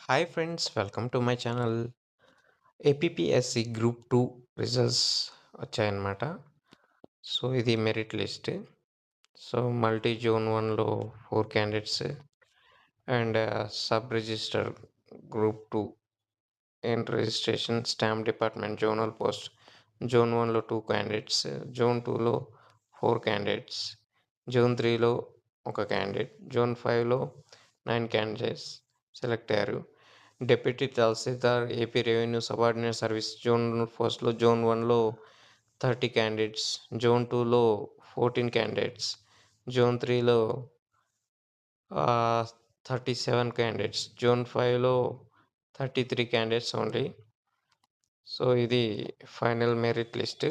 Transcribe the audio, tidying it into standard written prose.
Hi friends, welcome to my channel. APPSC group 2 results వచ్చాయన్నమాట. So ఇది merit list. So multi zone 1లో 4 candidates and sub register group 2 and registration stamp department zonal post zone 1లో 2 candidates, zone 2లో 4 candidates, zone 3లో ఒక candidate, zone 5లో 9 candidates select అయ్యారు. Deputy Tahsildar AP revenue subordinate service zone పోస్ట్లో zone 1లో 30 candidates, zone 2లో 14 క్యాండిడేట్స్, జోన్ 3లో 37 క్యాండిడేట్స్, జోన్ 5లో 33 క్యాండిడేట్స్ ఓన్లీ. సో ఇది ఫైనల్ మెరిట్ లిస్ట్.